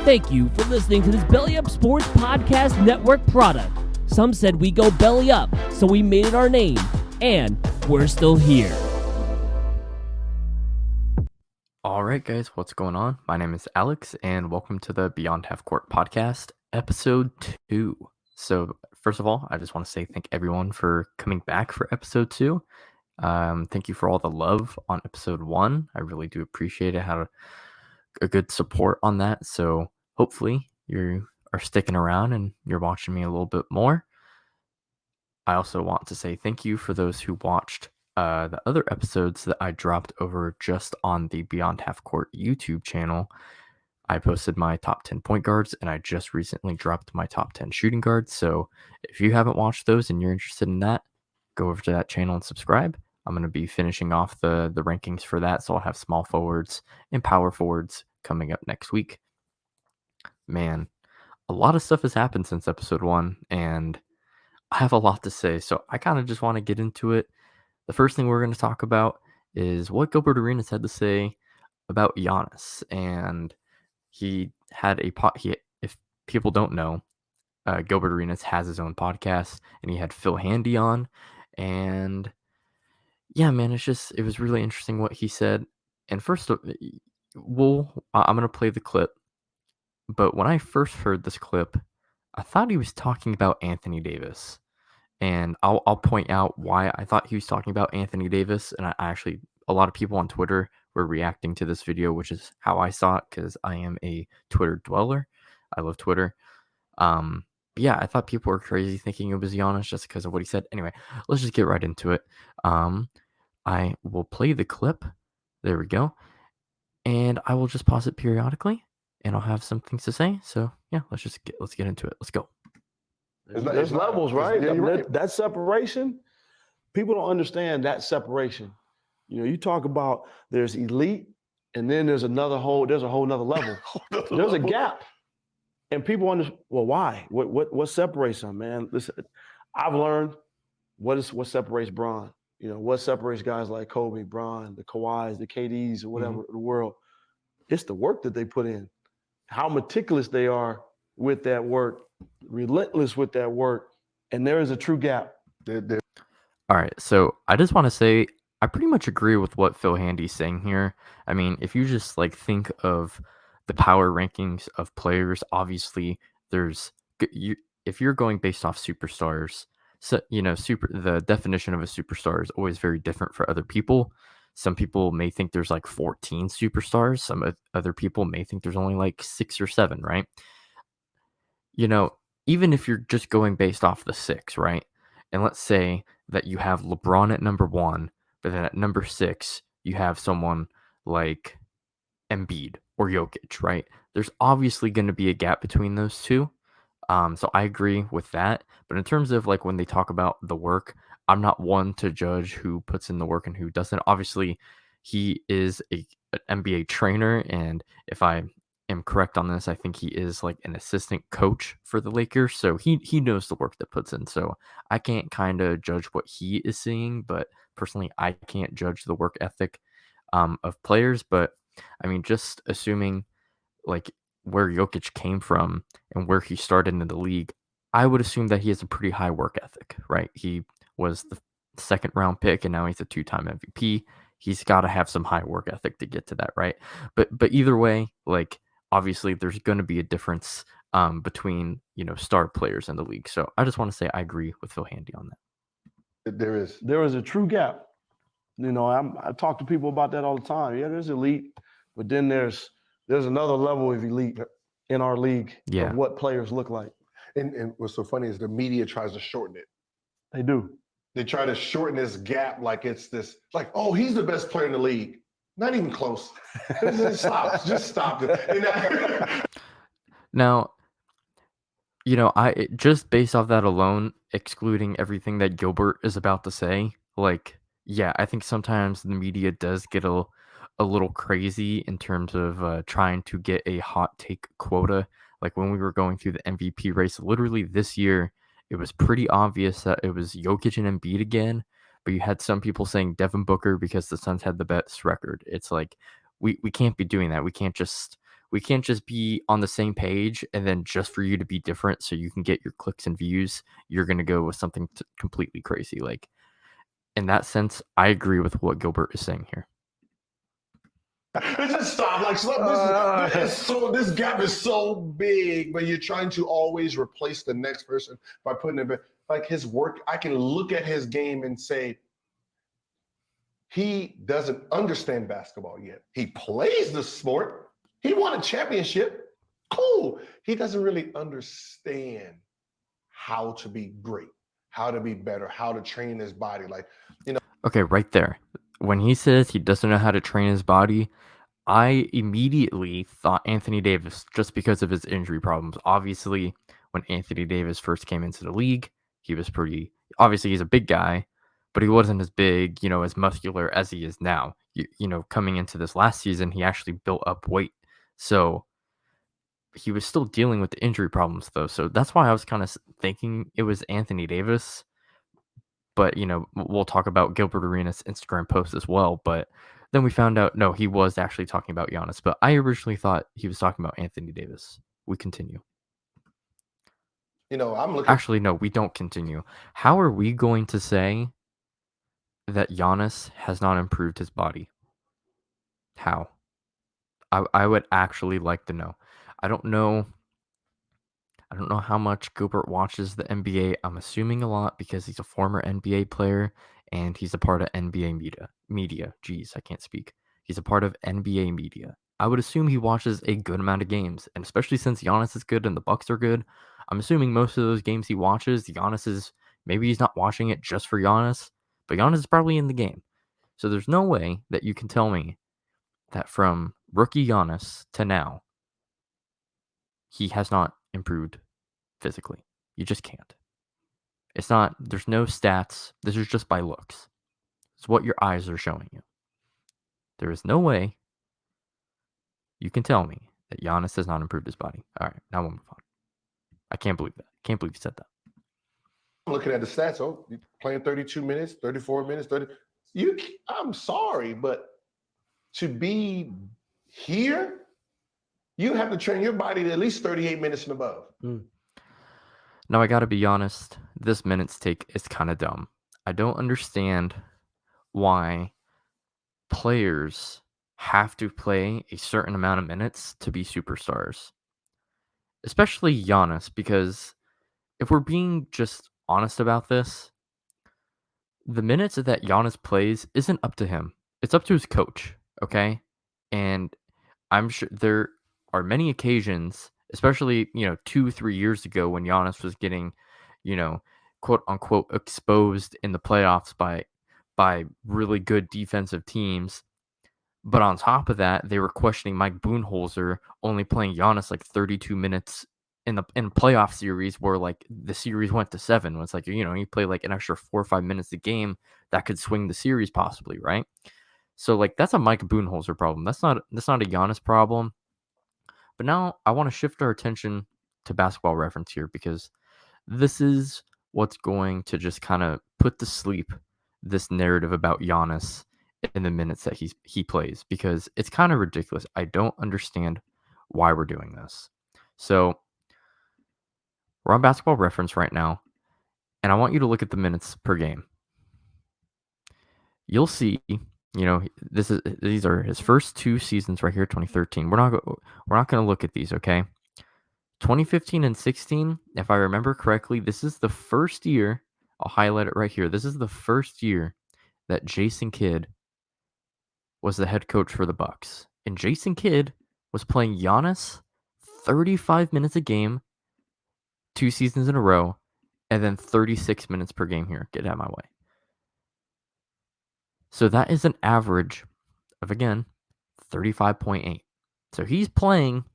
Thank you for listening to this Belly Up Sports Podcast Network product. Some said we go belly up, so we made it our name, and we're still here. All right, guys, what's going on? My name is Alex, and welcome to the Beyond Half Court Podcast, Episode 2. So, first of all, I just want to say thank everyone for coming back for Episode 2. Thank you for all the love on Episode 1. I really do appreciate it. Had a good support on that, so hopefully you are sticking around and you're watching me a little bit more. I also want to say thank you for those who watched the other episodes that I dropped over just on the Beyond Half Court YouTube channel. I posted my top 10 point guards, and I just recently dropped my top 10 shooting guards. So if you haven't watched those and you're interested in that, go over to that channel and subscribe. I'm going to be finishing off the rankings for that, so I'll have small forwards and power forwards coming up next week. Man, a lot of stuff has happened since episode 1, and I have a lot to say, so I kind of just want to get into it. The first thing we're going to talk about is what Gilbert Arenas had to say about Giannis, and he had if people don't know, Gilbert Arenas has his own podcast, and he had Phil Handy on, and yeah, man, it was really interesting what he said. And first, I'm going to play the clip. But when I first heard this clip, I thought he was talking about Anthony Davis. And I'll point out why I thought he was talking about Anthony Davis. And a lot of people on Twitter were reacting to this video, which is how I saw it, because I am a Twitter dweller. I love Twitter. Yeah, I thought people were crazy thinking it was Giannis just because of what he said. Anyway, let's just get right into it. I will play the clip. There we go. And I will just pause it periodically, and I'll have some things to say. So yeah, let's get into it. Let's go. There's levels, right? Yeah, I mean, right. that separation, people don't understand that separation. You know, you talk about there's elite, and then there's a whole nother level. There's a gap. And people understand, well, why? What separates them, man? Listen, I've learned what separates Bron. You know, what separates guys like Kobe, Bron, the Kawhis, the KDs, or whatever the world. It's the work that they put in, how meticulous they are with that work, relentless with that work, and there is a true gap. All right, so I just want to say I pretty much agree with what Phil Handy's saying here. I mean, if you just think of the power rankings of players, obviously if you're going based off superstars, so the definition of a superstar is always very different for other people. Some people may think there's 14 superstars. Some other people may think there's only 6 or 7, right? Even if you're just going based off the 6, right? And let's say that you have LeBron at number 1, but then at number 6, you have someone like Embiid or Jokic, right? There's obviously going to be a gap between those two. So I agree with that. But in terms of when they talk about the work, I'm not one to judge who puts in the work and who doesn't. Obviously, he is an NBA trainer, and if I am correct on this, I think he is an assistant coach for the Lakers. So he knows the work that puts in. So I can't kind of judge what he is seeing, but personally, I can't judge the work ethic of players. But I mean, just assuming where Jokic came from and where he started in the league, I would assume that he has a pretty high work ethic, right? He was the second round pick, and now he's a 2-time MVP. He's got to have some high work ethic to get to that, right? But either way, obviously there's going to be a difference between star players in the league. So I just want to say I agree with Phil Handy on that. There is a true gap. I talk to people about that all the time. Yeah, there's elite, but then there's another level of elite in our league of what players look like. And what's so funny is the media tries to shorten it. They do. They try to shorten this gap like it's this, oh, he's the best player in the league. Not even close. Just stop it. Now, I just based off that alone, excluding everything that Gilbert is about to say, I think sometimes the media does get a little crazy in terms of trying to get a hot take quota. When we were going through the MVP race, literally this year, it was pretty obvious that it was Jokic and Embiid again, but you had some people saying Devin Booker because the Suns had the best record. It's we can't be doing that. We can't just We can't just be on the same page and then just for you to be different so you can get your clicks and views, you're going to go with something completely crazy. Like, in that sense, I agree with what Gilbert is saying here. Just stop. Like, this gap is so big, but you're trying to always replace the next person by putting it back. Like his work, I can look at his game and say, he doesn't understand basketball yet. He plays the sport. He won a championship. Cool. He doesn't really understand how to be great, how to be better, how to train his body. Like, Okay, right there. When he says he doesn't know how to train his body, I immediately thought Anthony Davis just because of his injury problems. Obviously, when Anthony Davis first came into the league, he was obviously he's a big guy, but he wasn't as big, as muscular as he is now. Coming into this last season, he actually built up weight. So he was still dealing with the injury problems though. So that's why I was kind of thinking it was Anthony Davis. But, we'll talk about Gilbert Arenas' Instagram post as well. But then we found out, no, he was actually talking about Giannis. But I originally thought he was talking about Anthony Davis. We continue. I'm looking. Actually, no, we don't continue. How are we going to say that Giannis has not improved his body? How? I would actually like to know. I don't know how much Gilbert watches the NBA. I'm assuming a lot because he's a former NBA player and he's a part of NBA media. Jeez, I can't speak. He's a part of NBA media. I would assume he watches a good amount of games, and especially since Giannis is good and the Bucks are good, I'm assuming most of those games he watches, maybe he's not watching it just for Giannis, but Giannis is probably in the game. So there's no way that you can tell me that from rookie Giannis to now, he has not improved physically. You just can't. There's no stats. This is just by looks. It's what your eyes are showing you. There is no way you can tell me that Giannis has not improved his body. All right, now we'll move on. I can't believe that. Can't believe you said that. I'm looking at the stats. Oh, you're playing 32 minutes, 34 minutes, 30. I'm sorry, but to be here, you have to train your body to at least 38 minutes and above. Now, I got to be honest. This minutes take is kind of dumb. I don't understand why players have to play a certain amount of minutes to be superstars. Especially Giannis, because if we're being just honest about this, the minutes that Giannis plays isn't up to him. It's up to his coach, okay? And I'm sure there are many occasions, especially, 2-3 years ago when Giannis was getting, quote unquote exposed in the playoffs by really good defensive teams. But on top of that, they were questioning Mike Budenholzer only playing Giannis like 32 minutes in playoff series where like the series went to 7. It's like, you play like an extra 4 or 5 minutes a game that could swing the series possibly, right? So like that's a Mike Budenholzer problem. That's not a Giannis problem. But now I want to shift our attention to Basketball Reference here because this is what's going to just kind of put to sleep this narrative about Giannis in the minutes that he plays because it's kind of ridiculous. I don't understand why we're doing this. So we're on Basketball Reference right now, and I want you to look at the minutes per game. You'll see, these are his first 2 seasons right here, 2013. We're not going to look at these, okay? 2015 and 16, if I remember correctly, this is the first year. I'll highlight it right here. This is the first year that Jason Kidd was the head coach for the Bucks. And Jason Kidd was playing Giannis 35 minutes a game, 2 seasons in a row, and then 36 minutes per game here. Get out of my way. So that is an average of, again, 35.8. So he's playing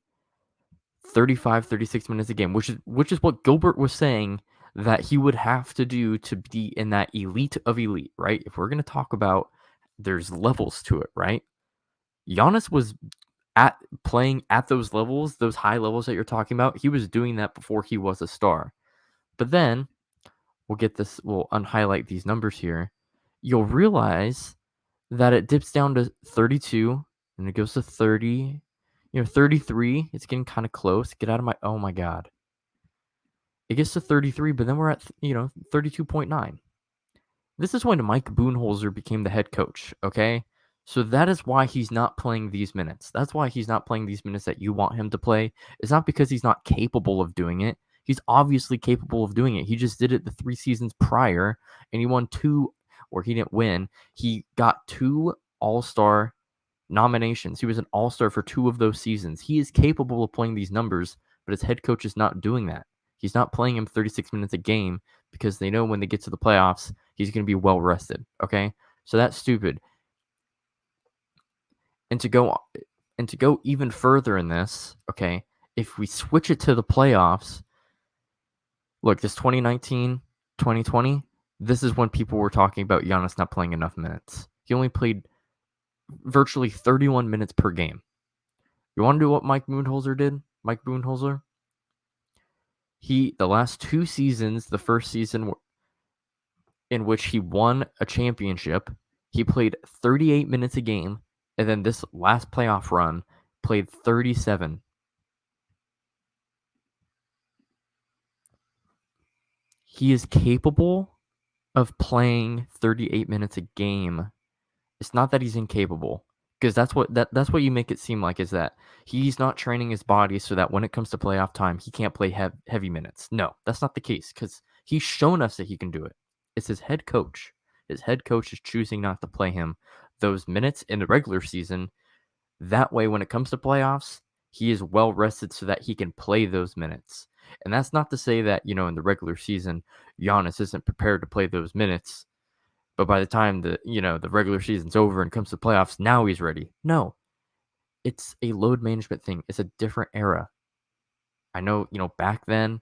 35, 36 minutes a game, which is what Gilbert was saying that he would have to do to be in that elite of elite, right? If we're going to talk about there's levels to it, right? Giannis was playing at those levels, those high levels that you're talking about. He was doing that before he was a star. But then we'll unhighlight these numbers here. You'll realize that it dips down to 32 and it goes to 30, 33. It's getting kind of close. Get out of my. Oh my God. It gets to 33, but then we're at 32.9. This is when Mike Budenholzer became the head coach. Okay. So that is why he's not playing these minutes. That's why he's not playing these minutes that you want him to play. It's not because he's not capable of doing it. He's obviously capable of doing it. He just did it the 3 seasons prior, and he won 2, or he didn't win. He got 2 All-Star nominations. He was an All-Star for 2 of those seasons. He is capable of playing these numbers, but his head coach is not doing that. He's not playing him 36 minutes a game because they know when they get to the playoffs, he's going to be well rested. Okay. So that's stupid. And to go even further in this, okay, if we switch it to the playoffs, look, this 2019, 2020, this is when people were talking about Giannis not playing enough minutes. He only played virtually 31 minutes per game. You want to do what Mike Budenholzer did? Mike Budenholzer? The last 2 seasons, the first season in which he won a championship, he played 38 minutes a game, and then this last playoff run played 37. He is capable of playing 38 minutes a game. It's not that he's incapable, because that's what you make it seem like, is that he's not training his body so that when it comes to playoff time, he can't play heavy minutes. No, that's not the case, because he's shown us that he can do it. It's his head coach. His head coach is choosing not to play him those minutes in the regular season. That way, when it comes to playoffs, he is well rested so that he can play those minutes. And that's not to say that, in the regular season, Giannis isn't prepared to play those minutes. But by the time the regular season's over and comes to playoffs, now he's ready. No, it's a load management thing. It's a different era. I know, back then,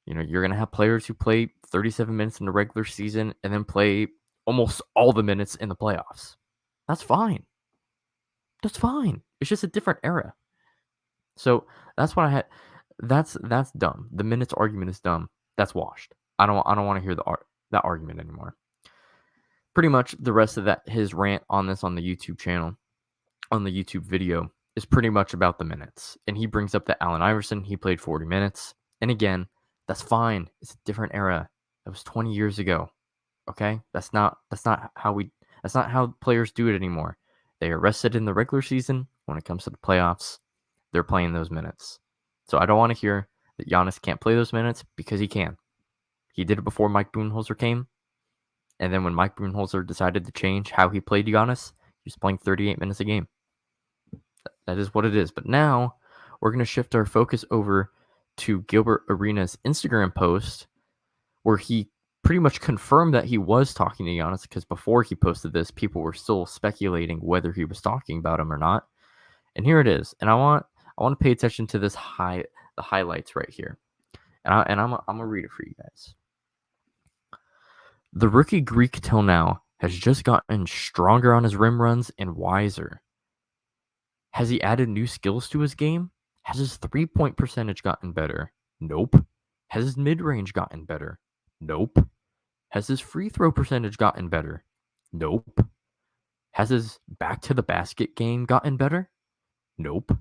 you're going to have players who play 37 minutes in the regular season and then play almost all the minutes in the playoffs. That's fine. That's fine. It's just a different era. So that's what I had. That's dumb. The minutes argument is dumb. That's washed. I don't want to hear that argument anymore. Pretty much the rest of his rant on the YouTube channel, on the YouTube video, is pretty much about the minutes. And he brings up that Allen Iverson, he played 40 minutes. And again, that's fine. It's a different era. That was 20 years ago. Okay? That's not how players do it anymore. They are rested in the regular season. When it comes to the playoffs, they're playing those minutes. So I don't want to hear that Giannis can't play those minutes, because he can. He did it before Mike Budenholzer came. And then when Mike Budenholzer decided to change how he played Giannis, he was playing 38 minutes a game. That is what it is. But now we're going to shift our focus over to Gilbert Arenas' Instagram post, where he pretty much confirmed that he was talking to Giannis, because before he posted this, people were still speculating whether he was talking about him or not. And here it is. And I want to pay attention to the highlights right here. And I'm going to read it for you guys. The rookie Greek till now has just gotten stronger on his rim runs and wiser. Has he added new skills to his game? Has his 3-point percentage gotten better? Nope. Has his mid-range gotten better? Nope. Has his free throw percentage gotten better? Nope. Has his back to the basket game gotten better? Nope.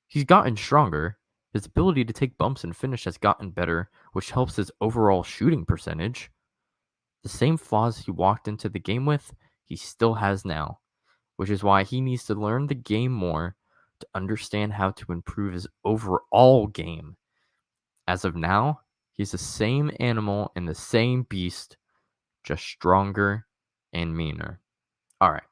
He's gotten stronger. His ability to take bumps and finish has gotten better, which helps his overall shooting percentage. The same flaws he walked into the game with, he still has now, which is why he needs to learn the game more to understand how to improve his overall game. As of now, he's the same animal and the same beast, just stronger and meaner. All right.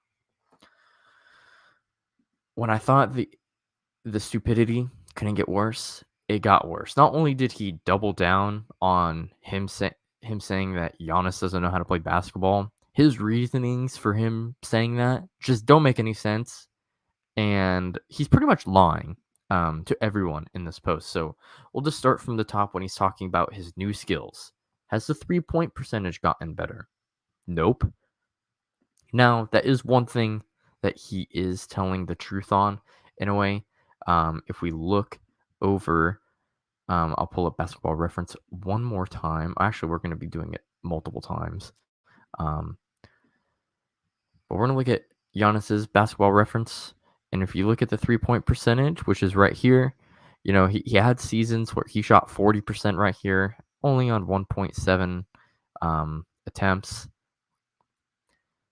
When I thought the stupidity couldn't get worse, it got worse. Not only did he double down on him saying that Giannis doesn't know how to play basketball, his reasonings for him saying that just don't make any sense. And he's pretty much lying to everyone in this post. So we'll just start from the top when he's talking about his new skills. Has the 3-point percentage gotten better? Nope. Now, that is one thing that he is telling the truth on, in a way. If we look over, I'll pull up Basketball Reference one more time. Actually, we're going to be doing it multiple times. But we're going to look at Giannis's Basketball Reference, And if you look at the 3-point percentage, which is right here, he had seasons where he shot 40% right here, only on 1.7 attempts.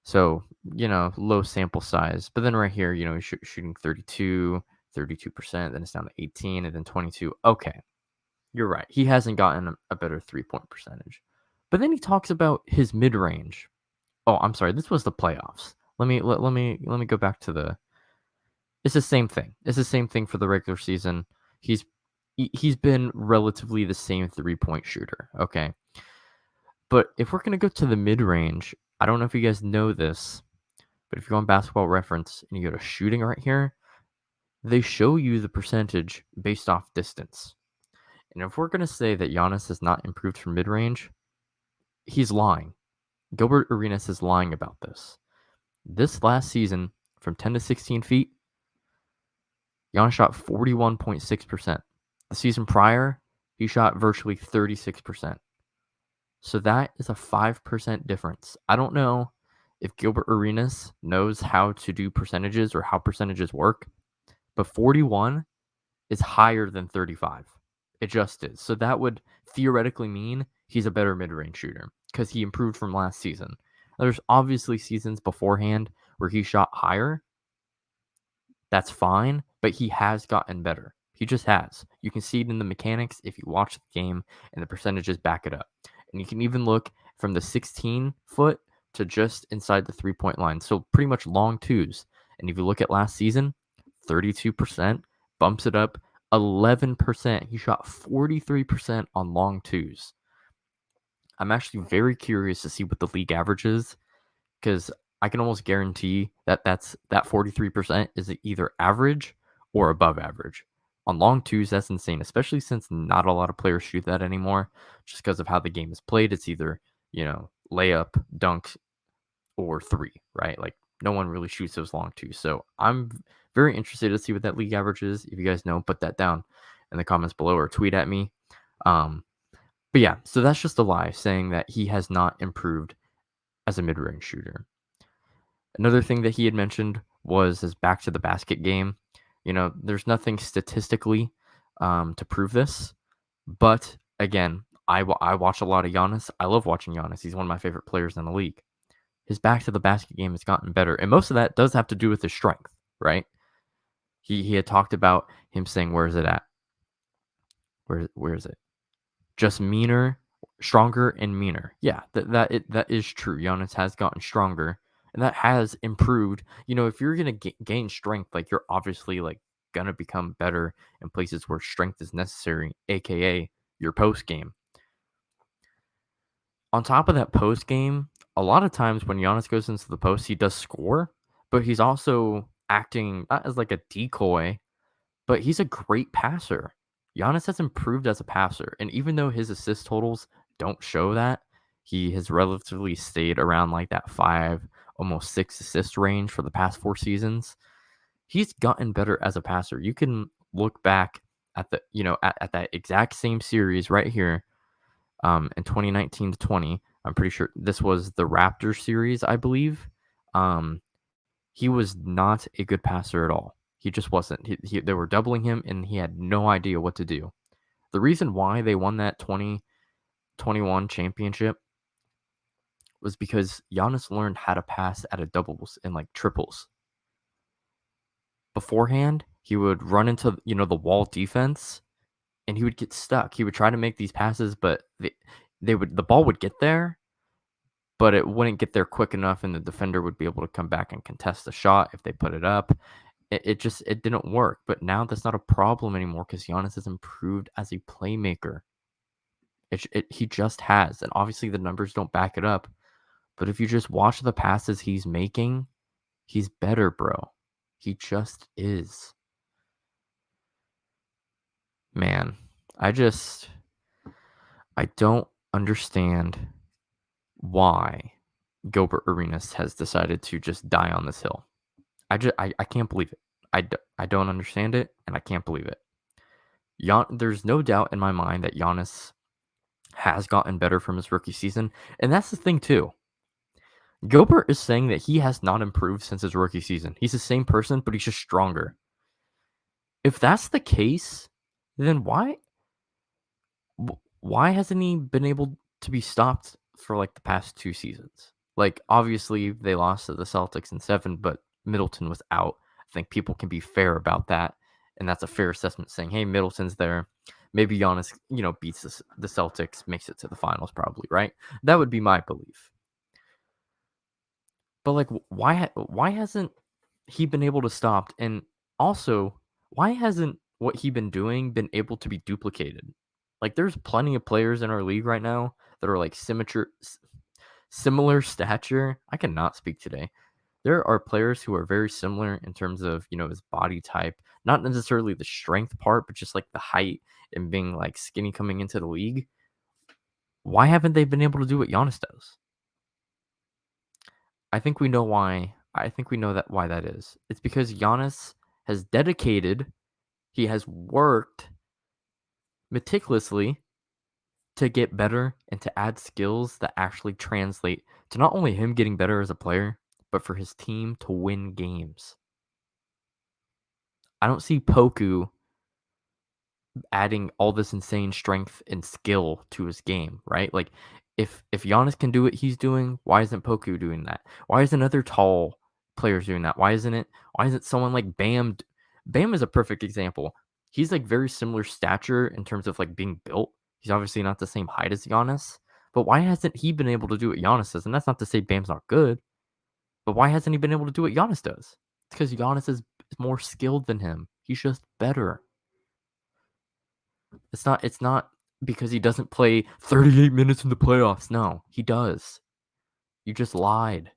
So, low sample size. But then right here, he's shooting 32%, then it's down to 18, and then 22. Okay, you're right. He hasn't gotten a better 3-point percentage. But then he talks about his mid-range. Oh, I'm sorry. This was the playoffs. Let me go back to the. It's the same thing. It's the same thing for the regular season. He's been relatively the same 3-point shooter. Okay. But if we're going to go to the mid-range, I don't know if you guys know this, but if you go on Basketball Reference and you go to shooting right here, they show you the percentage based off distance. And if we're going to say that Giannis has not improved from mid-range, he's lying. Gilbert Arenas is lying about this. This last season, from 10 to 16 feet, Giannis shot 41.6%. The season prior, he shot virtually 36%. So that is a 5% difference. I don't know if Gilbert Arenas knows how to do percentages or how percentages work, but 41 is higher than 35. It just is. So that would theoretically mean he's a better mid-range shooter because he improved from last season. There's obviously seasons beforehand where he shot higher. That's fine, but he has gotten better. He just has. You can see it in the mechanics if you watch the game, and the percentages back it up. And you can even look from the 16-foot to just inside the 3-point line. So pretty much long twos. And if you look at last season, 32%, bumps it up 11%. He shot 43% on long twos. I'm actually very curious to see what the league average is, because I can almost guarantee that that 43% is either average or above average. On long twos, that's insane, especially since not a lot of players shoot that anymore, just because of how the game is played. It's either, layup, dunk, or three, right? Like, no one really shoots those long twos. So I'm very interested to see what that league average is. If you guys know, put that down in the comments below or tweet at me. But yeah, so that's just a lie saying that he has not improved as a mid-range shooter. Another thing that he had mentioned was his back to the basket game. There's nothing statistically to prove this, but again, I watch a lot of Giannis. I love watching Giannis. He's one of my favorite players in the league. His back to the basket game has gotten better, and most of that does have to do with his strength, right? He had talked about him saying, "Where is it at? Where is it? Just meaner, stronger, and meaner." Yeah, that is true. Giannis has gotten stronger, and that has improved. If you're gonna gain strength, like, you're obviously like gonna become better in places where strength is necessary, aka your post game. On top of that post game, a lot of times when Giannis goes into the post, he does score, but he's also acting not as like a decoy, but he's a great passer. Giannis has improved as a passer, and even though his assist totals don't show that, he has relatively stayed around like that 5, almost 6 assist range for the past 4 seasons. He's gotten better as a passer. You can look back at the, at that exact same series right here, in 2019 to 20. I'm pretty sure this was the Raptors series, I believe. He was not a good passer at all. He just wasn't. They were doubling him, and he had no idea what to do. The reason why they won that 2021 championship was because Giannis learned how to pass at a doubles and like triples. Beforehand, he would run into the wall defense, and he would get stuck. He would try to make these passes, but the ball would get there, but it wouldn't get there quick enough, and the defender would be able to come back and contest the shot if they put it up. It didn't work. But now that's not a problem anymore because Giannis has improved as a playmaker. He just has, and obviously the numbers don't back it up. But if you just watch the passes he's making, he's better, bro. He just is. Man, I don't understand why Gilbert Arenas has decided to just die on this hill. I can't believe it. I don't understand it, and I can't believe it. There's no doubt in my mind that Giannis has gotten better from his rookie season, and that's the thing too. Gilbert is saying that he has not improved since his rookie season. He's the same person, but he's just stronger. If that's the case, then why hasn't he been able to be stopped for like the past 2 seasons? Like, obviously they lost to the Celtics in 7, but Middleton was out. I think people can be fair about that, and that's a fair assessment, saying, hey, Middleton's there. Maybe Giannis, beats the Celtics, makes it to the finals probably, right? That would be my belief. But like, why hasn't he been able to stop? And also, why hasn't what he been doing been able to be duplicated? Like, there's plenty of players in our league right now that are like similar stature. I cannot speak today. There are players who are very similar in terms of, his body type, not necessarily the strength part, but just like the height and being like skinny coming into the league. Why haven't they been able to do what Giannis does? I think we know why. I think we know that why that is. It's because Giannis has dedicated, he has worked meticulously to get better and to add skills that actually translate to not only him getting better as a player, but for his team to win games. I don't see Poku adding all this insane strength and skill to his game, right? Like, if Giannis can do what he's doing, why isn't Poku doing that? Why isn't other tall players doing that? Why isn't someone like Bam? Bam is a perfect example. He's like very similar stature in terms of like being built. He's obviously not the same height as Giannis, but why hasn't he been able to do what Giannis does? And that's not to say Bam's not good, but why hasn't he been able to do what Giannis does? It's because Giannis is more skilled than him. He's just better. It's not because he doesn't play 38 minutes in the playoffs. No, he does. You just lied.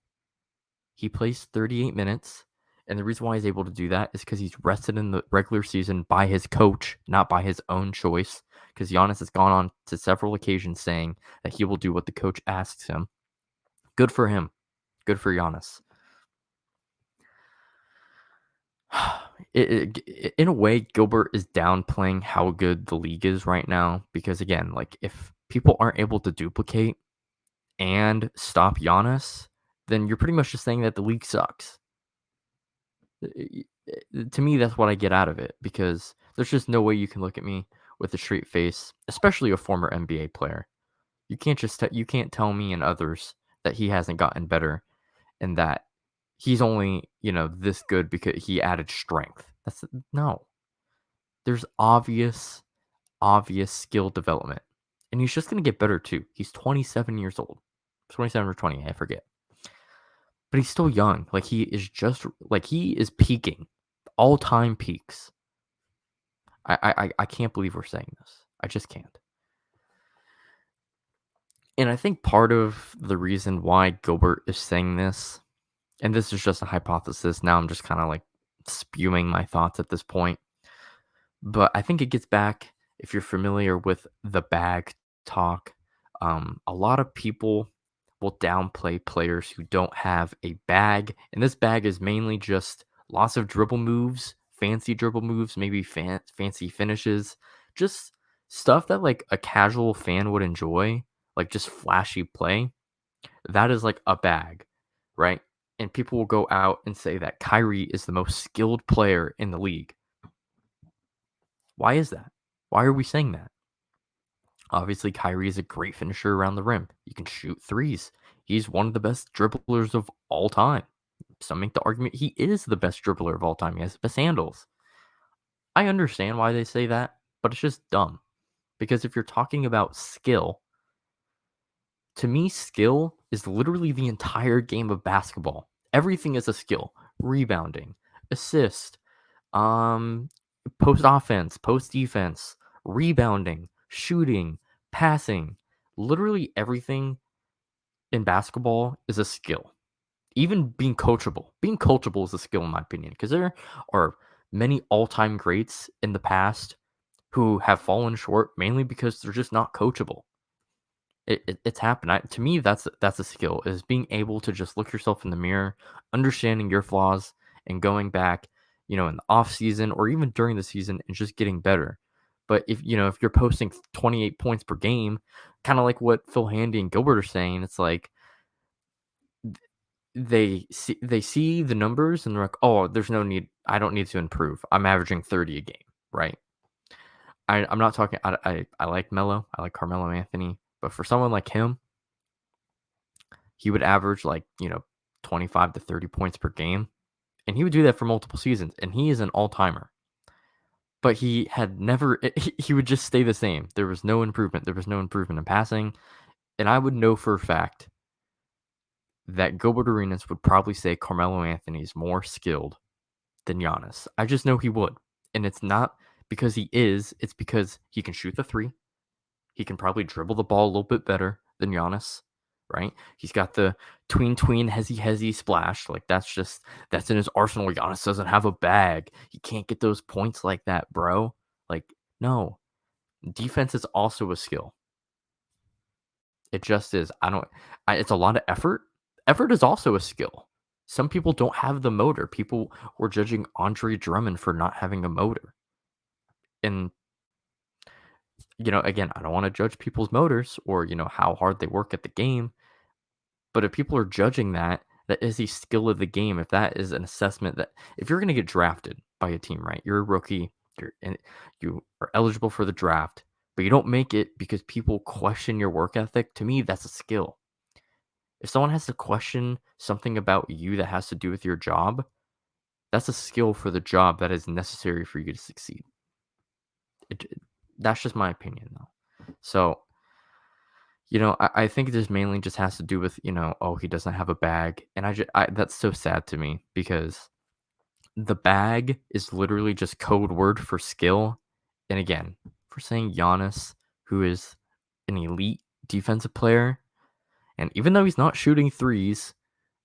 He plays 38 minutes, and the reason why he's able to do that is because he's rested in the regular season by his coach, not by his own choice. Because Giannis has gone on to several occasions saying that he will do what the coach asks him. Good for him. Good for Giannis. In a way, Gilbert is downplaying how good the league is right now because, again, like, if people aren't able to duplicate and stop Giannis, then you're pretty much just saying that the league sucks. To me, that's what I get out of it, because there's just no way you can look at me with a straight face, especially a former NBA player. You can't just you can't tell me and others that he hasn't gotten better and that he's only, this good because he added strength. No. There's obvious skill development. And he's just going to get better too. He's 27 years old. 27 or 20, I forget. But he's still young. Like, he is peaking. All-time peaks. I can't believe we're saying this. I just can't. And I think part of the reason why Gilbert is saying this, and this is just a hypothesis, now I'm just kind of like spewing my thoughts at this point, but I think it gets back, if you're familiar with the bag talk, a lot of people will downplay players who don't have a bag, and this bag is mainly just lots of dribble moves, fancy dribble moves, maybe fancy finishes, just stuff that like a casual fan would enjoy, like just flashy play. That is like a bag, right? And people will go out and say that Kyrie is the most skilled player in the league. Why is that? Why are we saying that? Obviously, Kyrie is a great finisher around the rim. He can shoot threes. He's one of the best dribblers of all time. Some make the argument he is the best dribbler of all time. He has the best handles. I understand why they say that, but it's just dumb. Because if you're talking about skill, to me, skill is literally the entire game of basketball. Everything is a skill. Rebounding, assist, post offense, post defense, rebounding, shooting, passing. Literally everything in basketball is a skill. Even being coachable. Being coachable is a skill, in my opinion, because there are many all-time greats in the past who have fallen short mainly because they're just not coachable. It's happened. To me, that's a skill, is being able to just look yourself in the mirror, understanding your flaws, and going back, in the off season or even during the season and just getting better. But if you're posting 28 points per game, kind of like what Phil Handy and Gilbert are saying, it's like they see the numbers and they're like, oh, there's no need. I don't need to improve. I'm averaging 30 a game, right? I'm not talking. I like Melo. I like Carmelo Anthony, but for someone like him, he would average 25 to 30 points per game, and he would do that for multiple seasons. And he is an all timer. But he had never. He would just stay the same. There was no improvement. There was no improvement in passing, and I would know for a fact that Gilbert Arenas would probably say Carmelo Anthony is more skilled than Giannis. I just know he would. And it's not because he is, it's because he can shoot the three. He can probably dribble the ball a little bit better than Giannis, right? He's got the hezzy splash. That's in his arsenal. Giannis doesn't have a bag. He can't get those points like that, bro. No. Defense is also a skill. It just is. It's a lot of effort. Effort is also a skill. Some people don't have the motor. People were judging Andre Drummond for not having a motor. And, again, I don't want to judge people's motors or, how hard they work at the game. But if people are judging that is a skill of the game. If that is an assessment that if you're going to get drafted by a team, right? You're a rookie. You are eligible for the draft, but you don't make it because people question your work ethic. To me, that's a skill. If someone has to question something about you that has to do with your job, that's a skill for the job that is necessary for you to succeed. That's just my opinion, though. So, I think this mainly just has to do with, oh, he doesn't have a bag. And that's so sad to me because the bag is literally just code word for skill. And again, for saying Giannis, who is an elite defensive player, and even though he's not shooting threes,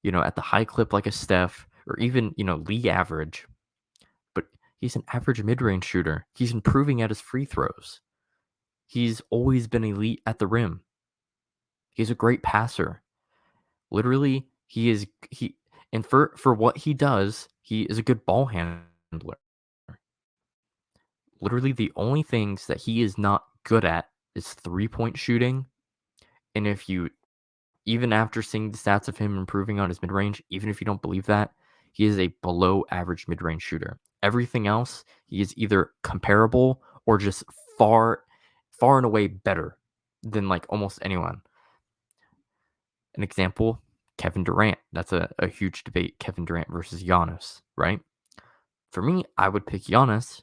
at the high clip like a Steph or even, league average, but he's an average mid-range shooter. He's improving at his free throws. He's always been elite at the rim. He's a great passer. Literally, and for what he does, he is a good ball handler. Literally, the only things that he is not good at is 3-point shooting. And if you even after seeing the stats of him improving on his mid-range, even if you don't believe that, he is a below average mid-range shooter. Everything else, he is either comparable or just far and away better than almost anyone. An example, Kevin Durant. That's a huge debate, Kevin Durant versus Giannis, right? For me, I would pick Giannis,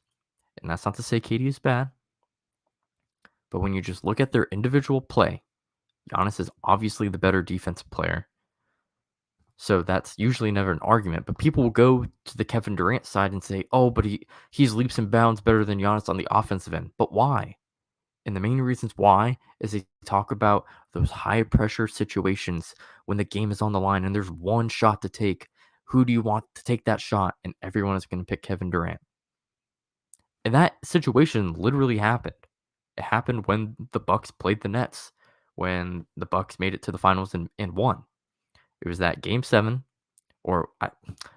and that's not to say KD is bad, but when you just look at their individual play, Giannis is obviously the better defensive player. So that's usually never an argument. But people will go to the Kevin Durant side and say, oh, but he's leaps and bounds better than Giannis on the offensive end. But why? And the main reasons why is they talk about those high pressure situations when the game is on the line and there's one shot to take. Who do you want to take that shot? And everyone is going to pick Kevin Durant. And that situation literally happened. It happened when the Bucks played the Nets. When the Bucks made it to the finals and won. It was that game 7, or I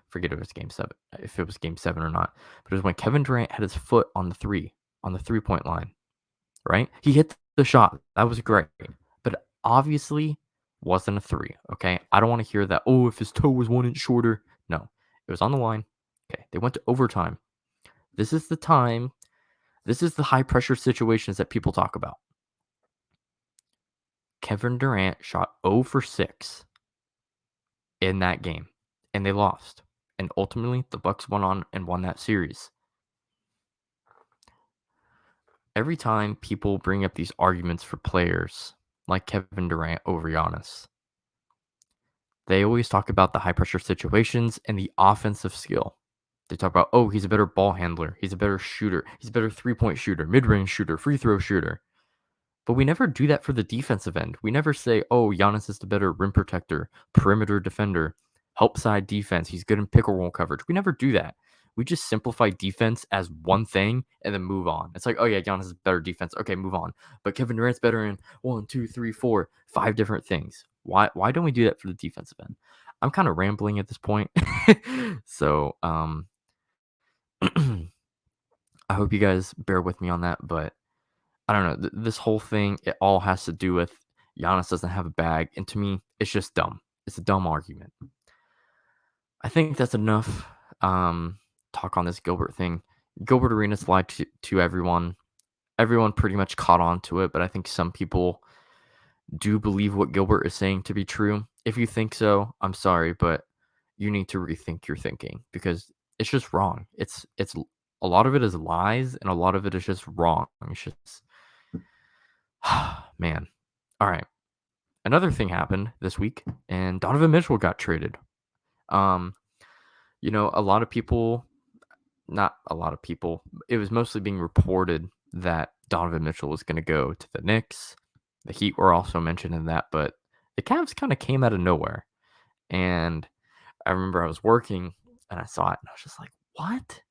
forget if it was game 7, if it was game 7 or not. But it was when Kevin Durant had his foot on the 3-point line, right? He hit the shot. That was great. But obviously wasn't a 3, okay? I don't want to hear that, oh, if his toe was 1 inch shorter. No, it was on the line. Okay, they went to overtime. This is the high pressure situations that people talk about. Kevin Durant shot 0 for 6 in that game, and they lost. And ultimately, the Bucks went on and won that series. Every time people bring up these arguments for players like Kevin Durant over Giannis, they always talk about the high-pressure situations and the offensive skill. They talk about, oh, he's a better ball handler. He's a better shooter. He's a better 3-point shooter, mid-range shooter, free throw shooter. But we never do that for the defensive end. We never say, oh, Giannis is the better rim protector, perimeter defender, help side defense. He's good in pick and roll coverage. We never do that. We just simplify defense as one thing and then move on. It's like, oh yeah, Giannis is better defense. Okay, move on. But Kevin Durant's better in 1, 2, 3, 4, 5 different things. Why don't we do that for the defensive end? I'm kind of rambling at this point. So I hope you guys bear with me on that, but I don't know. This whole thing, it all has to do with Giannis doesn't have a bag. And to me, it's just dumb. It's a dumb argument. I think that's enough talk on this Gilbert thing. Gilbert Arenas lied to everyone. Everyone pretty much caught on to it, but I think some people do believe what Gilbert is saying to be true. If you think so, I'm sorry, but you need to rethink your thinking because it's just wrong. It's a lot of it is lies and a lot of it is just wrong. It's just man. All right. Another thing happened this week and Donovan Mitchell got traded. Um, a lot of people, not a lot of people, it was mostly being reported that Donovan Mitchell was going to go to the Knicks. The Heat were also mentioned in that, but the Cavs kind of came out of nowhere. And I remember I was working and I saw it and I was just like, what?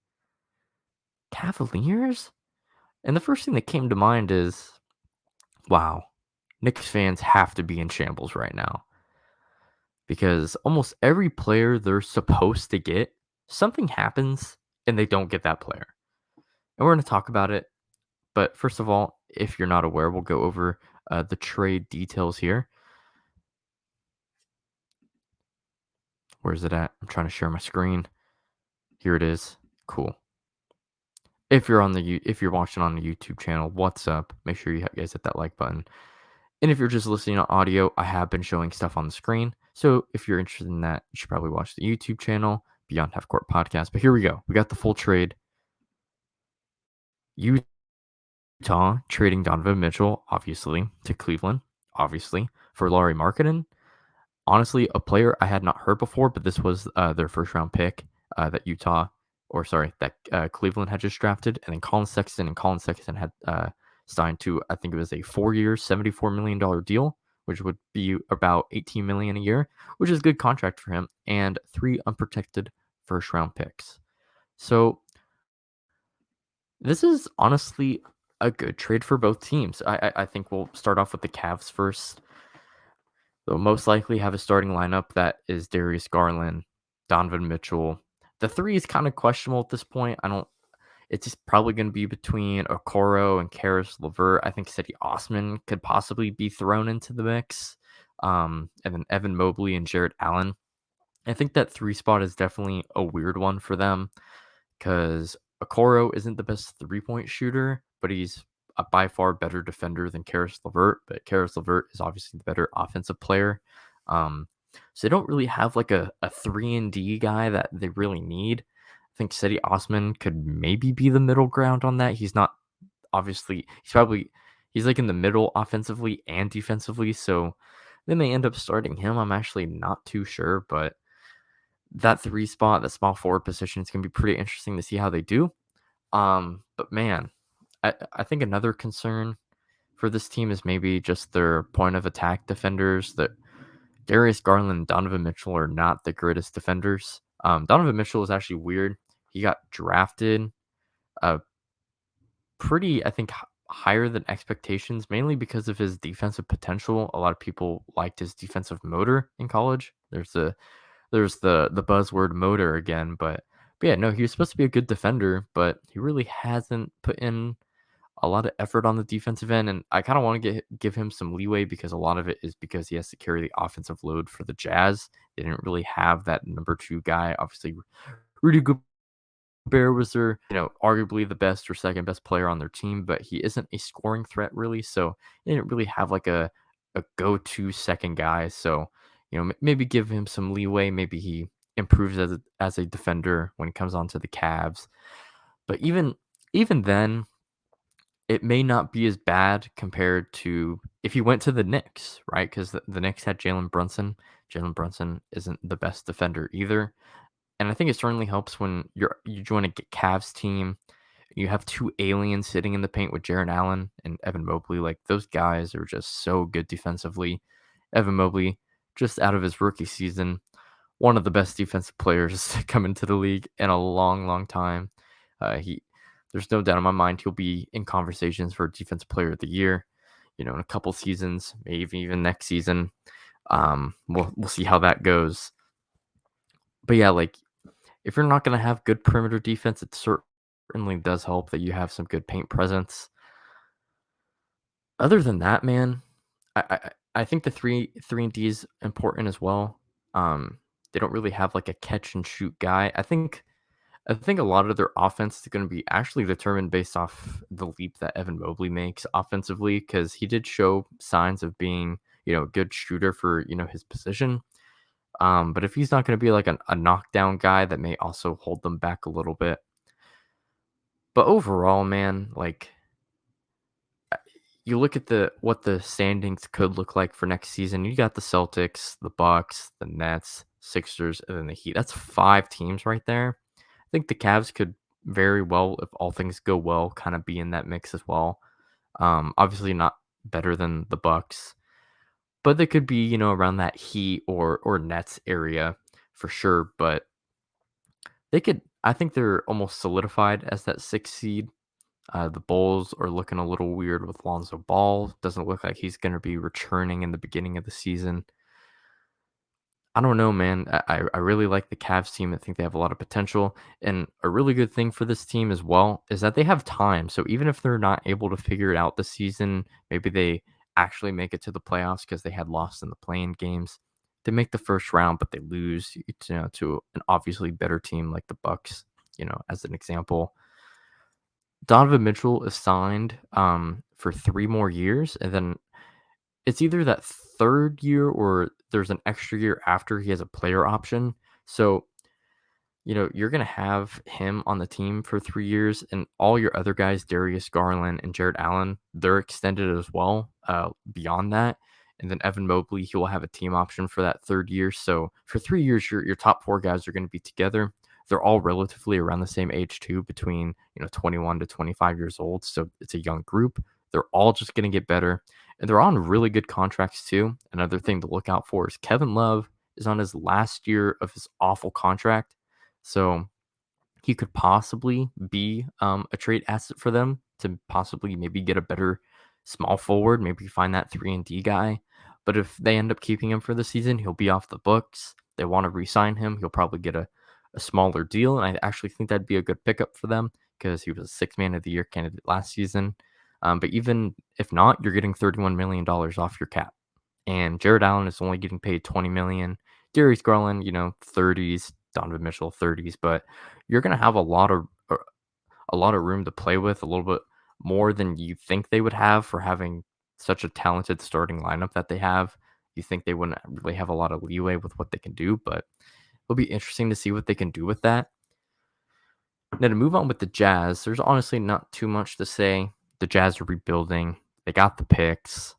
Cavaliers? And the first thing that came to mind is, wow, Knicks fans have to be in shambles right now. Because almost every player they're supposed to get, something happens and they don't get that player. And we're going to talk about it. But first of all, if you're not aware, we'll go over the trade details here. Where is it at? I'm trying to share my screen. Here it is. Cool. If you're watching on the YouTube channel, what's up? Make sure you guys hit that like button. And if you're just listening on audio, I have been showing stuff on the screen. So if you're interested in that, you should probably watch the YouTube channel, Beyond Half Court Podcast. But here we go. We got the full trade. Utah trading Donovan Mitchell, obviously, to Cleveland, obviously, for Lauri Markkanen. Honestly, a player I had not heard before, but this was their first round pick that Cleveland had just drafted. And then Colin Sexton had signed to, I think it was a 4-year, $74 million deal, which would be about $18 million a year, which is a good contract for him, and 3 unprotected first round picks. So this is honestly a good trade for both teams. I think we'll start off with the Cavs first. They'll most likely have a starting lineup that is Darius Garland, Donovan Mitchell. The 3 is kind of questionable at this point. It's just probably going to be between Okoro and Karis LeVert. I think Cedi Osman could possibly be thrown into the mix. And then Evan Mobley and Jarrett Allen. I think that 3 spot is definitely a weird one for them because Okoro isn't the best 3-point shooter, but he's a by far better defender than Karis LeVert, but Karis LeVert is obviously the better offensive player. So they don't really have like a 3-and-D guy that they really need. I think Cedi Osman could maybe be the middle ground on that. He's not obviously, he's like in the middle offensively and defensively, so they may end up starting him. I'm actually not too sure, but that 3 spot, the small forward position, is going to be pretty interesting to see how they do. But man, I think another concern for this team is maybe just their point of attack defenders. That Darius Garland and Donovan Mitchell are not the greatest defenders. Donovan Mitchell is actually weird. He got drafted pretty, I think, higher than expectations, mainly because of his defensive potential. A lot of people liked his defensive motor in college. There's the buzzword motor again, but yeah, no, he was supposed to be a good defender, but he really hasn't put in a lot of effort on the defensive end, and I kind of want to give him some leeway because a lot of it is because he has to carry the offensive load for the Jazz. They didn't really have that number 2 guy. Obviously, Rudy Gobert was their, arguably the best or second best player on their team, but he isn't a scoring threat really, so they didn't really have like a go-to second guy. So, maybe give him some leeway. Maybe he improves as a defender when it comes onto the Cavs. But even then, it may not be as bad compared to if he went to the Knicks, right? Because the Knicks had Jalen Brunson. Jalen Brunson isn't the best defender either. And I think it certainly helps when you join a Cavs team. You have 2 aliens sitting in the paint with Jarrett Allen and Evan Mobley. Like, those guys are just so good defensively. Evan Mobley, just out of his rookie season, one of the best defensive players to come into the league in a long, long time. There's no doubt in my mind he'll be in conversations for Defensive Player of the Year, in a couple seasons, maybe even next season. We'll see how that goes. But yeah, like, if you're not going to have good perimeter defense, it certainly does help that you have some good paint presence. Other than that, man, I think the 3-and-D is important as well. They don't really have like a catch and shoot guy. I think a lot of their offense is going to be actually determined based off the leap that Evan Mobley makes offensively, because he did show signs of being, a good shooter for, his position. But if he's not going to be like a knockdown guy, that may also hold them back a little bit. But overall, man, like you look at what the standings could look like for next season. You got the Celtics, the Bucks, the Nets, Sixers, and then the Heat. That's 5 teams right there. I think the Cavs could very well, if all things go well, kind of be in that mix as well. Obviously not better than the Bucks, but they could be, around that Heat or Nets area for sure. But they could. I think they're almost solidified as that 6th seed. The Bulls are looking a little weird with Lonzo Ball. Doesn't look like he's going to be returning in the beginning of the season. I don't know, man. I really like the Cavs team. I think they have a lot of potential. And a really good thing for this team as well is that they have time. So even if they're not able to figure it out this season, maybe they actually make it to the playoffs because they had lost in the play-in games. They make the first round, but they lose, to an obviously better team like the Bucks, as an example. Donovan Mitchell is signed for 3 more years, and then it's either that 3rd year or there's an extra year after he has a player option. So, you're going to have him on the team for 3 years, and all your other guys, Darius Garland and Jared Allen, they're extended as well beyond that. And then Evan Mobley, he will have a team option for that 3rd year. So for 3 years, your top 4 guys are going to be together. They're all relatively around the same age too, between 21 to 25 years old. So it's a young group. They're all just going to get better, and they're on really good contracts too. Another thing to look out for is Kevin Love is on his last year of his awful contract, so he could possibly be a trade asset for them to possibly maybe get a better small forward, maybe find that 3-and-D guy. But if they end up keeping him for the season, he'll be off the books. They want to re-sign him. He'll probably get a smaller deal, and I actually think that'd be a good pickup for them because he was a 6th man of the year candidate last season. But even if not, you're getting $31 million off your cap. And Jared Allen is only getting paid $20 million. Darius Garland, 30s. Donovan Mitchell, 30s. But you're going to have a lot of room to play with, a little bit more than you think they would have for having such a talented starting lineup that they have. You think they wouldn't really have a lot of leeway with what they can do, but it'll be interesting to see what they can do with that. Now, to move on with the Jazz, there's honestly not too much to say. The Jazz are rebuilding. They got the picks.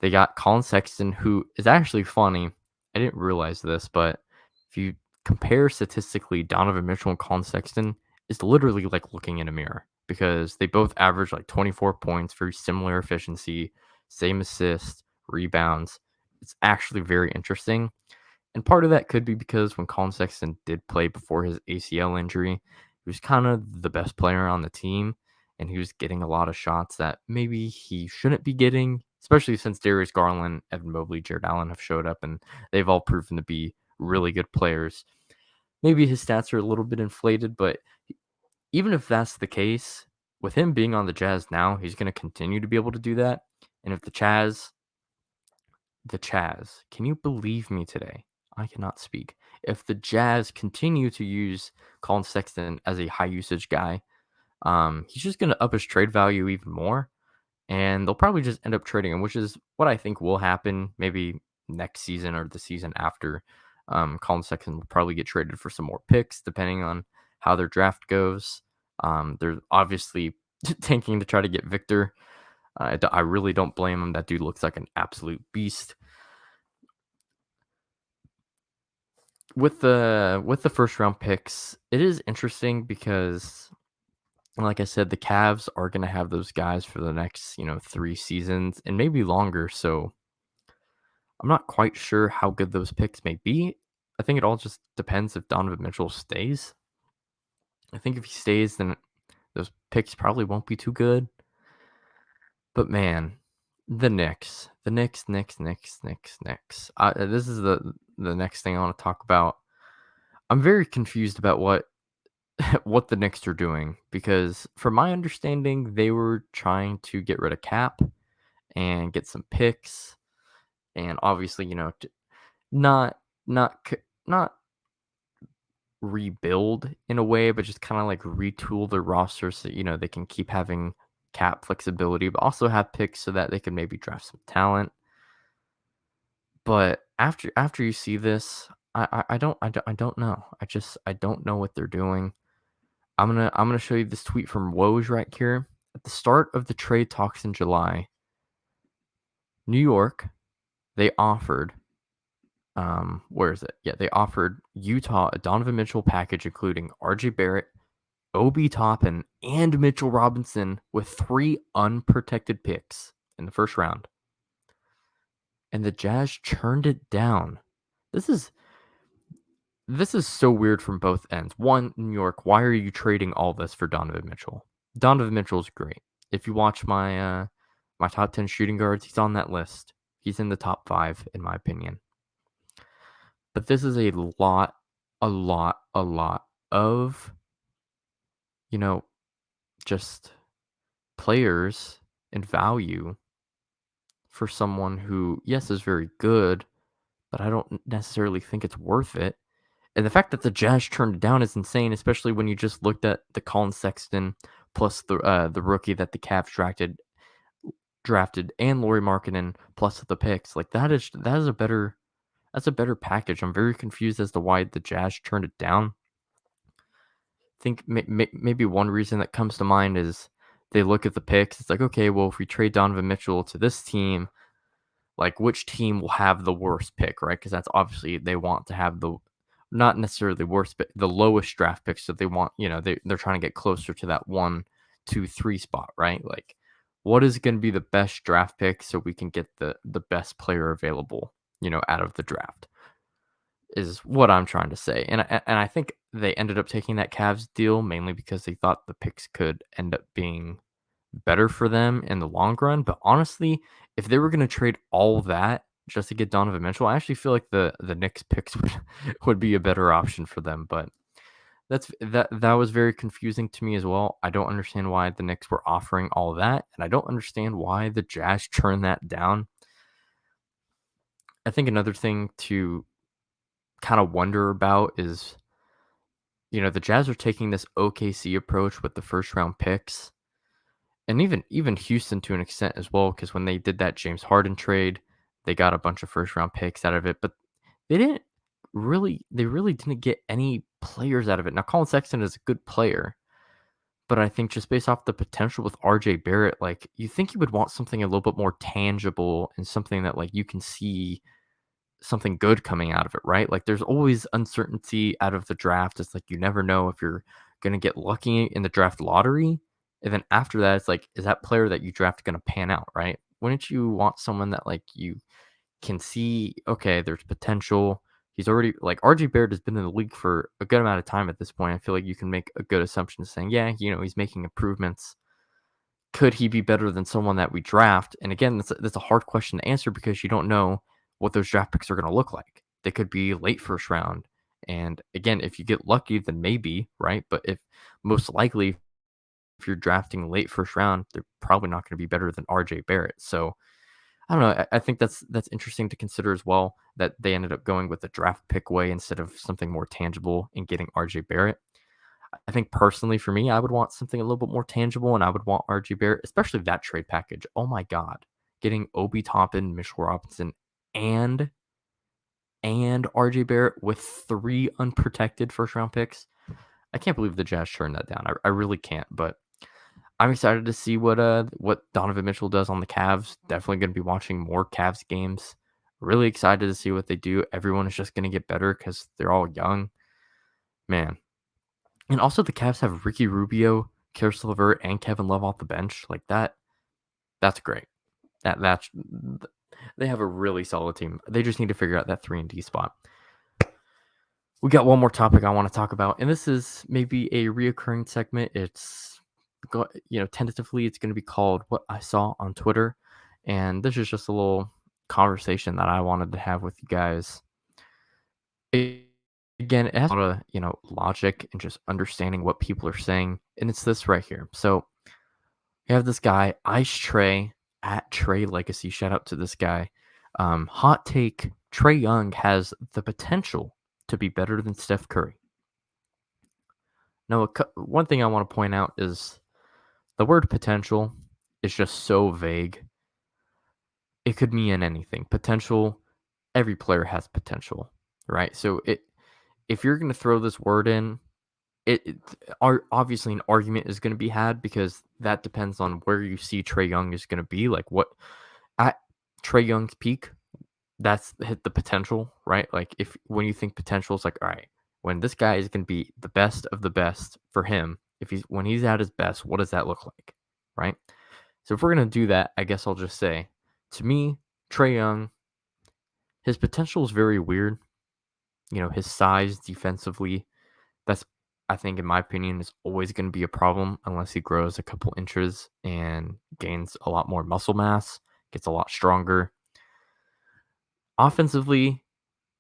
They got Colin Sexton, who is actually funny. I didn't realize this, but if you compare statistically, Donovan Mitchell and Colin Sexton is literally like looking in a mirror because they both average like 24 points, very similar efficiency, same assists, rebounds. It's actually very interesting. And part of that could be because when Colin Sexton did play before his ACL injury, he was kind of the best player on the team, and he was getting a lot of shots that maybe he shouldn't be getting, especially since Darius Garland, Evan Mobley, Jared Allen have showed up, and they've all proven to be really good players. Maybe his stats are a little bit inflated, but even if that's the case, with him being on the Jazz now, he's going to continue to be able to do that. And if the Chaz, can you believe me today? I cannot speak. If the Jazz continue to use Colin Sexton as a high usage guy, he's just going to up his trade value even more. And they'll probably just end up trading him, which is what I think will happen maybe next season or the season after. Colin Sexton will probably get traded for some more picks, depending on how their draft goes. They're obviously tanking to try to get Victor. I really don't blame him. That dude looks like an absolute beast. With the first round picks, it is interesting because, like I said, the Cavs are going to have those guys for the next 3 seasons and maybe longer. So I'm not quite sure how good those picks may be. I think it all just depends if Donovan Mitchell stays. I think if he stays, then those picks probably won't be too good. But man, the Knicks. This is the next thing I want to talk about. I'm very confused about what the Knicks are doing because, from my understanding, they were trying to get rid of Cap and get some picks, and obviously, not rebuild in a way, but just kind of like retool their roster so they can keep having cap flexibility, but also have picks so that they can maybe draft some talent. But after you see this, I don't know. I don't know what they're doing. I'm gonna show you this tweet from Woj right here. At the start of the trade talks in July, New York, they offered where is it? Yeah, they offered Utah a Donovan Mitchell package including RJ Barrett, Obi Toppin, and Mitchell Robinson with 3 unprotected picks in the first round. And the Jazz turned it down. This is so weird from both ends. One, New York, why are you trading all this for Donovan Mitchell? Donovan Mitchell's great. If you watch my my top 10 shooting guards, he's on that list. He's in the top 5 in my opinion. But this is a lot of just players and value for someone who, yes, is very good, but I don't necessarily think it's worth it. And the fact that the Jazz turned it down is insane, especially when you just looked at the Colin Sexton plus the rookie that the Cavs drafted and Lauri Markkanen plus the picks. Like that's a better package. I'm very confused as to why the Jazz turned it down. I think maybe one reason that comes to mind is they look at the picks. It's like, okay, well, if we trade Donovan Mitchell to this team, like which team will have the worst pick, right? Because that's obviously they want to have the not necessarily the worst, but the lowest draft pick. So they want, they're trying to get closer to that 1, 2, 3 spot, right? Like, what is going to be the best draft pick so we can get the best player available, out of the draft? Is what I'm trying to say. And I think they ended up taking that Cavs deal mainly because they thought the picks could end up being better for them in the long run. But honestly, if they were going to trade all that just to get Donovan Mitchell, I actually feel like the Knicks picks would be a better option for them. But that was very confusing to me as well. I don't understand why the Knicks were offering all that, and I don't understand why the Jazz turned that down. I think another thing to kind of wonder about is, the Jazz are taking this OKC approach with the first round picks, and even Houston to an extent as well, because when they did that James Harden trade, they got a bunch of first round picks out of it, but they really didn't get any players out of it. Now, Colin Sexton is a good player, but I think just based off the potential with RJ Barrett, like you think you would want something a little bit more tangible and something that like you can see something good coming out of it, right? Like there's always uncertainty out of the draft. It's like you never know if you're going to get lucky in the draft lottery. And then after that, it's like, is that player that you draft going to pan out, right? Wouldn't you want someone that like you can see, okay, there's potential. He's already like RJ Barrett has been in the league for a good amount of time at this point. I feel like you can make a good assumption saying, yeah, he's making improvements. Could he be better than someone that we draft? And again, that's a hard question to answer because you don't know what those draft picks are going to look like. They could be late first round. And again, if you get lucky, then maybe, right? But if most likely, if you're drafting late first round, they're probably not going to be better than RJ Barrett. So I don't know. I think that's interesting to consider as well, that they ended up going with the draft pick way instead of something more tangible and getting RJ Barrett. I think personally for me, I would want something a little bit more tangible, and I would want RJ Barrett, especially that trade package. Oh my God. Getting Obi Toppin, Mitchell Robinson, and RJ Barrett with 3 unprotected first round picks. I can't believe the Jazz turned that down. I really can't, but I'm excited to see what Donovan Mitchell does on the Cavs. Definitely going to be watching more Cavs games. Really excited to see what they do. Everyone is just going to get better because they're all young. Man. And also the Cavs have Ricky Rubio, Karis LeVert, and Kevin Love off the bench. Like that. That's great. That's they have a really solid team. They just need to figure out that 3-and-D spot. We got one more topic I want to talk about, and this is maybe a reoccurring segment. It's, tentatively, it's going to be called What I Saw on Twitter, and this is just a little conversation that I wanted to have with you guys. Again, it has a lot of, logic and just understanding what people are saying, and it's this right here. So you have this guy, Ice Trae, at Trae Legacy. Shout out to this guy. Hot take: Trae Young has the potential to be better than Steph Curry. Now, one thing I want to point out is the word potential is just so vague. It could mean anything. Potential, every player has potential, right? So if you're going to throw this word in, obviously an argument is going to be had because that depends on where you see Trae Young is going to be. Like what at Trae Young's peak, that's hit the potential, right? Like when you think potential, it's like, all right, when this guy is going to be the best of the best for him, when he's at his best, what does that look like, right? So if we're going to do that, I guess I'll just say, to me, Trae Young, his potential is very weird. His size defensively, that's, I think, in my opinion, is always going to be a problem unless he grows a couple inches and gains a lot more muscle mass, gets a lot stronger. Offensively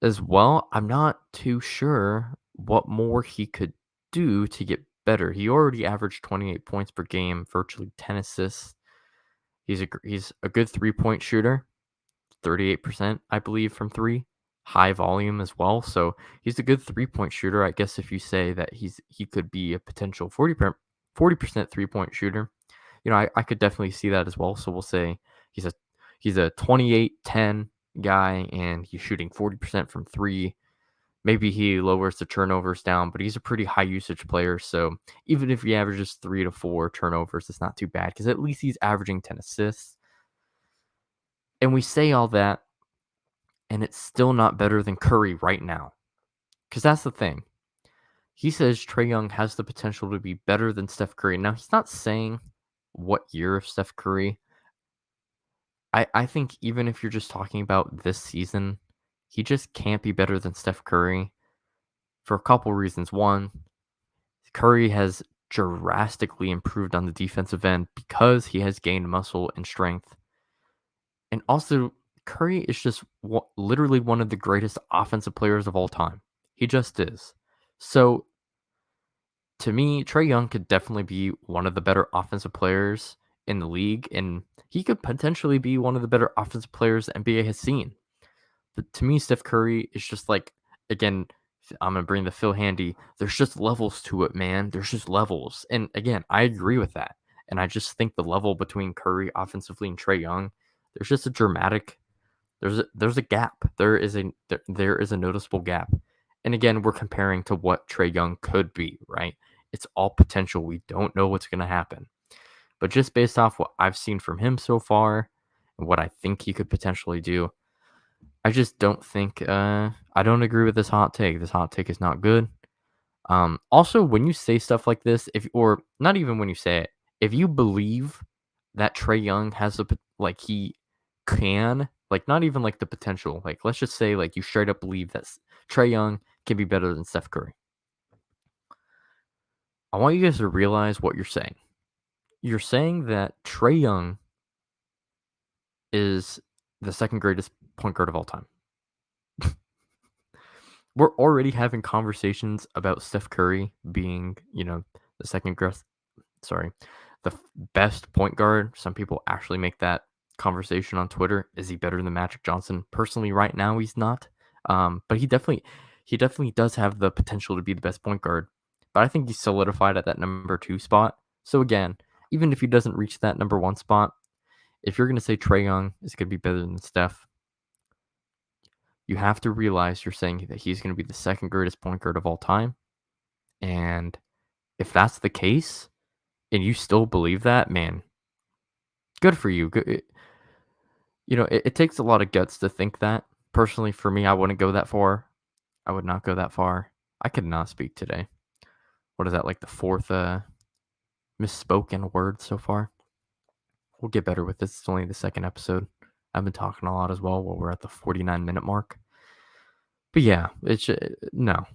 as well, I'm not too sure what more he could do to get better. He already averaged 28 points per game, virtually 10 assists. He's a good 3-point shooter, 38%, I believe, from 3. High volume as well. So he's a good 3-point shooter. I guess if you say that he could be a potential 40% 3-point shooter, I could definitely see that as well. So we'll say he's a 28-10 guy and he's shooting 40% from 3. Maybe he lowers the turnovers down, but he's a pretty high usage player. So even if he averages 3 to 4 turnovers, it's not too bad because at least he's averaging 10 assists. And we say all that, and it's still not better than Curry right now. Because that's the thing. He says Trae Young has the potential to be better than Steph Curry. Now, he's not saying what year of Steph Curry. I think even if you're just talking about this season, he just can't be better than Steph Curry for a couple reasons. One, Curry has drastically improved on the defensive end because he has gained muscle and strength. And also, Curry is just literally one of the greatest offensive players of all time. He just is. So, to me, Trae Young could definitely be one of the better offensive players in the league, and he could potentially be one of the better offensive players the NBA has seen. But to me, Steph Curry is just like, again, I'm going to bring the Phil Handy. There's just levels to it, man. There's just levels. And again, I agree with that. And I just think the level between Curry offensively and Trae Young, there's just a dramatic, there's a gap. There is a noticeable gap. And again, we're comparing to what Trae Young could be, right? It's all potential. We don't know what's going to happen. But just based off what I've seen from him so far and what I think he could potentially do, I just don't think I don't agree with this hot take. This hot take is not good. Also, when you say stuff like this, or not even when you say it, if you believe that Trae Young has he can, not even the potential, let's just say you straight up believe that Trae Young can be better than Steph Curry. I want you guys to realize what you're saying. You're saying that Trae Young is the second greatest point guard of all time. We're already having conversations about Steph Curry being, the best point guard. Some people actually make that conversation on Twitter. Is he better than Magic Johnson? Personally, right now, he's not. But he definitely does have the potential to be the best point guard. But I think he's solidified at that number 2 spot. So again, even if he doesn't reach that number 1 spot, if you're going to say Trae Young is going to be better than Steph, you have to realize you're saying that he's going to be the second greatest point guard of all time. And if that's the case, and you still believe that, man, good for you. It takes a lot of guts to think that. Personally, for me, I wouldn't go that far. I would not go that far. I could not speak today. What is that, the 4th misspoken word so far? We'll get better with this. It's only the 2nd episode. I've been talking a lot as well while we're at the 49-minute mark. But yeah, it's no.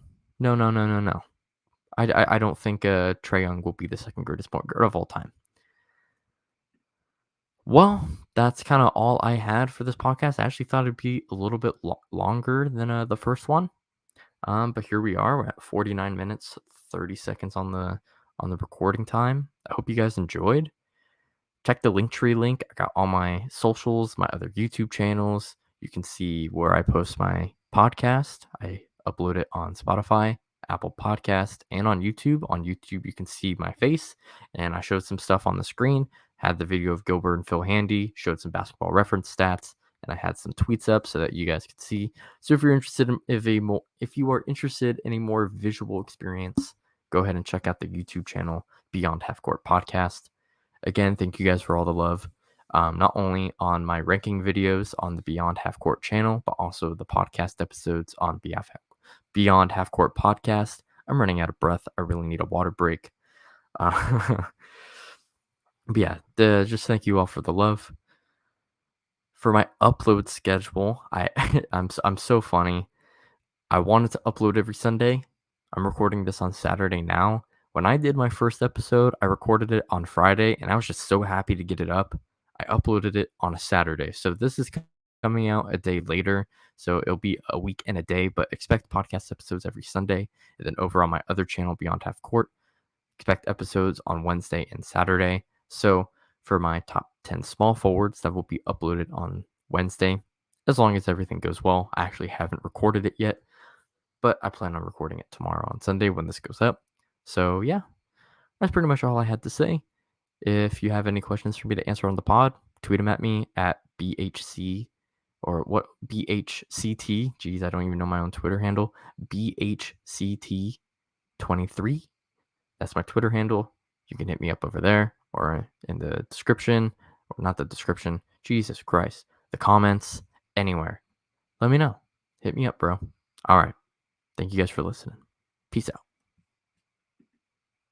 I don't think Trae Young will be the second greatest point guard of all time. Well, that's kind of all I had for this podcast. I actually thought it'd be a little bit longer than the first one. But here we are. We're at 49 minutes, 30 seconds on the recording time. I hope you guys enjoyed. Check the Linktree link. I got all my socials, my other YouTube channels. You can see where I post my podcast. I upload it on Spotify, Apple Podcast, and on YouTube. On YouTube, you can see my face, and I showed some stuff on the screen. Had the video of Gilbert and Phil handy, showed some basketball reference stats, and I had some tweets up so that you guys could see. So if you're interested if you are interested in a more visual experience, go ahead and check out the YouTube channel Beyond Half Court Podcast. Again, thank you guys for all the love. Not only on my ranking videos on the Beyond Half Court channel, but also the podcast episodes on Beyond Half Court Podcast. I'm running out of breath. I really need a water break. But yeah, just thank you all for the love. For my upload schedule, I'm so funny. I wanted to upload every Sunday. I'm recording this on Saturday now. When I did my first episode, I recorded it on Friday, and I was just so happy to get it up. I uploaded it on a Saturday. So this is coming out a day later. So it'll be a week and a day, but expect podcast episodes every Sunday. And then over on my other channel, Beyond Half Court, expect episodes on Wednesday and Saturday. So for my top 10 small forwards, that will be uploaded on Wednesday, as long as everything goes well. I actually haven't recorded it yet, but I plan on recording it tomorrow on Sunday when this goes up. So yeah, that's pretty much all I had to say. If you have any questions for me to answer on the pod, tweet them at me at BHC or what BHCT. Geez, I don't even know my own Twitter handle. BHCT23. That's my Twitter handle. You can hit me up over there or in the description, or not the description. Jesus Christ. The comments, anywhere. Let me know. Hit me up, bro. All right. Thank you guys for listening. Peace out.